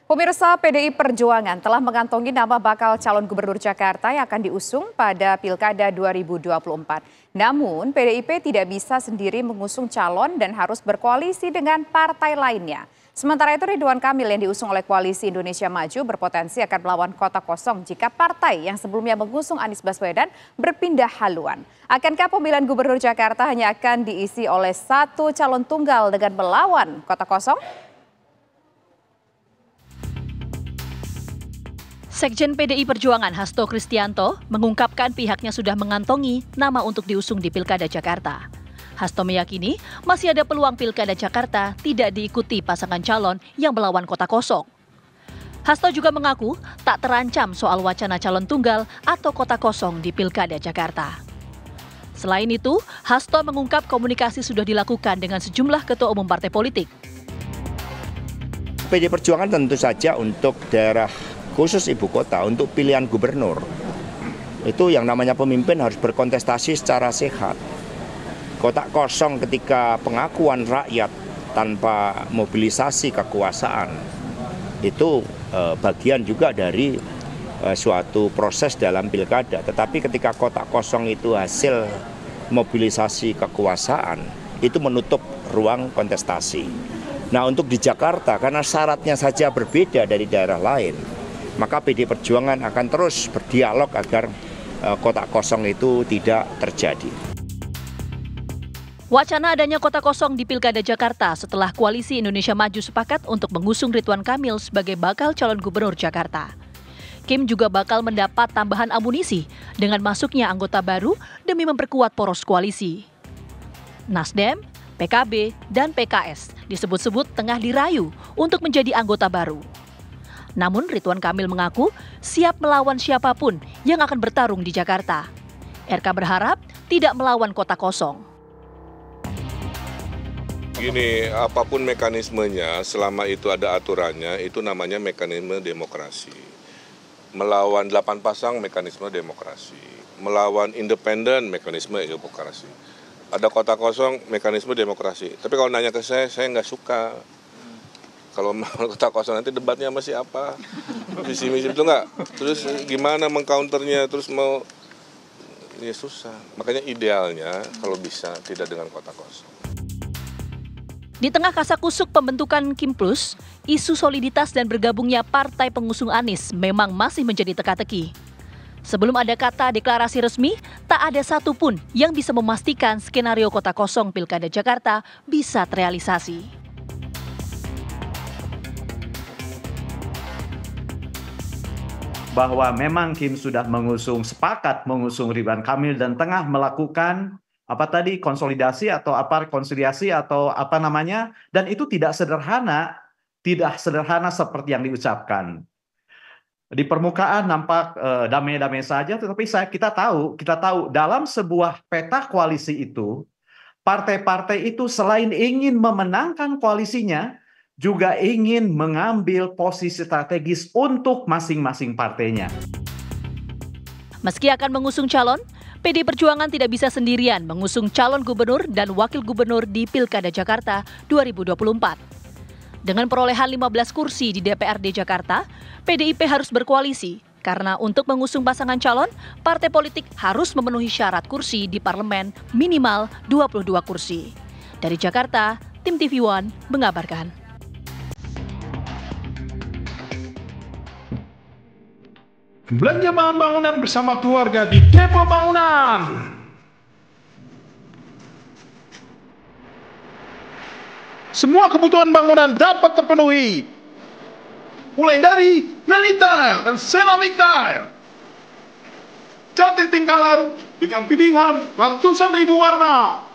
Pemirsa, PDI Perjuangan telah mengantongi nama bakal calon gubernur Jakarta yang akan diusung pada Pilkada 2024. Namun, PDIP tidak bisa sendiri mengusung calon dan harus berkoalisi dengan partai lainnya. Sementara itu, Ridwan Kamil yang diusung oleh Koalisi Indonesia Maju berpotensi akan melawan kota kosong jika partai yang sebelumnya mengusung Anies Baswedan berpindah haluan. Akankah pemilihan gubernur Jakarta hanya akan diisi oleh satu calon tunggal dengan melawan kota kosong? Sekjen PDI Perjuangan Hasto Kristianto mengungkapkan pihaknya sudah mengantongi nama untuk diusung di Pilkada Jakarta. Hasto meyakini masih ada peluang Pilkada Jakarta tidak diikuti pasangan calon yang melawan kota kosong. Hasto juga mengaku tak terancam soal wacana calon tunggal atau kota kosong di Pilkada Jakarta. Selain itu, Hasto mengungkap komunikasi sudah dilakukan dengan sejumlah ketua umum partai politik. PDI Perjuangan tentu saja untuk daerah khusus ibu kota untuk pilihan gubernur, itu yang namanya pemimpin harus berkontestasi secara sehat. Kotak kosong ketika pengakuan rakyat tanpa mobilisasi kekuasaan, itu bagian juga dari suatu proses dalam pilkada. Tetapi ketika kotak kosong itu hasil mobilisasi kekuasaan, itu menutup ruang kontestasi. Nah, untuk di Jakarta, karena syaratnya saja berbeda dari daerah lain, maka PDI Perjuangan akan terus berdialog agar kotak kosong itu tidak terjadi. Wacana adanya kota kosong di Pilkada Jakarta setelah Koalisi Indonesia Maju sepakat untuk mengusung Ridwan Kamil sebagai bakal calon gubernur Jakarta. Kim juga bakal mendapat tambahan amunisi dengan masuknya anggota baru demi memperkuat poros koalisi. Nasdem, PKB, dan PKS disebut-sebut tengah dirayu untuk menjadi anggota baru. Namun Ridwan Kamil mengaku siap melawan siapapun yang akan bertarung di Jakarta. RK berharap tidak melawan kota kosong. Gini, apapun mekanismenya, selama itu ada aturannya, itu namanya mekanisme demokrasi. Melawan 8 pasang, mekanisme demokrasi. Melawan independen, mekanisme demokrasi. Ada kota kosong, mekanisme demokrasi. Tapi kalau nanya ke saya nggak suka. Kalau kota kosong nanti debatnya sama siapa? Visi misi itu enggak. Terus gimana mengcounternya? Terus mau ya susah. Makanya idealnya kalau bisa tidak dengan kota kosong. Di tengah kasakusuk pembentukan Kim Plus, isu soliditas dan bergabungnya partai pengusung Anies memang masih menjadi teka-teki. Sebelum ada kata deklarasi resmi, tak ada satupun yang bisa memastikan skenario kota kosong Pilkada Jakarta bisa terrealisasi. Bahwa memang Kim sudah sepakat mengusung Ridwan Kamil dan tengah melakukan konsolidasi atau konsiliasi atau dan itu tidak sederhana seperti yang diucapkan. Di permukaan nampak damai-damai saja, tetapi kita tahu dalam sebuah peta koalisi itu, partai-partai itu selain ingin memenangkan koalisinya, juga ingin mengambil posisi strategis untuk masing-masing partainya. Meski akan mengusung calon, PDI Perjuangan tidak bisa sendirian mengusung calon gubernur dan wakil gubernur di Pilkada Jakarta 2024. Dengan perolehan 15 kursi di DPRD Jakarta, PDIP harus berkoalisi karena untuk mengusung pasangan calon, partai politik harus memenuhi syarat kursi di parlemen minimal 22 kursi. Dari Jakarta, tim TV One mengabarkan. Belanja bahan bangunan bersama keluarga di Depo Bangunan. Semua kebutuhan bangunan dapat terpenuhi. Mulai dari Nani Tile dan Ceramic Tile. Cantik tingkalan dengan pilihan ratusan ribu warna.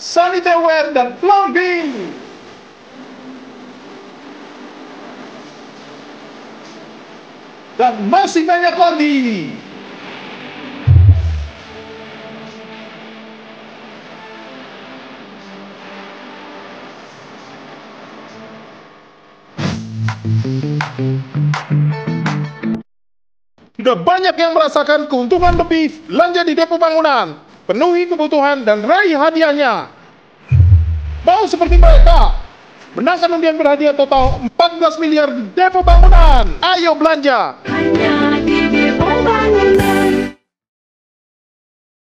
Sanitary dan plumbing. Dan masih banyak lagi. Sudah banyak yang merasakan keuntungan lebih belanja di Depo Bangunan. penuhi kebutuhan dan raih hadiahnya. Mau seperti mereka? Menangkan undian berhadiah total 14 miliar di Depo Bangunan. Ayo belanja! Hanya di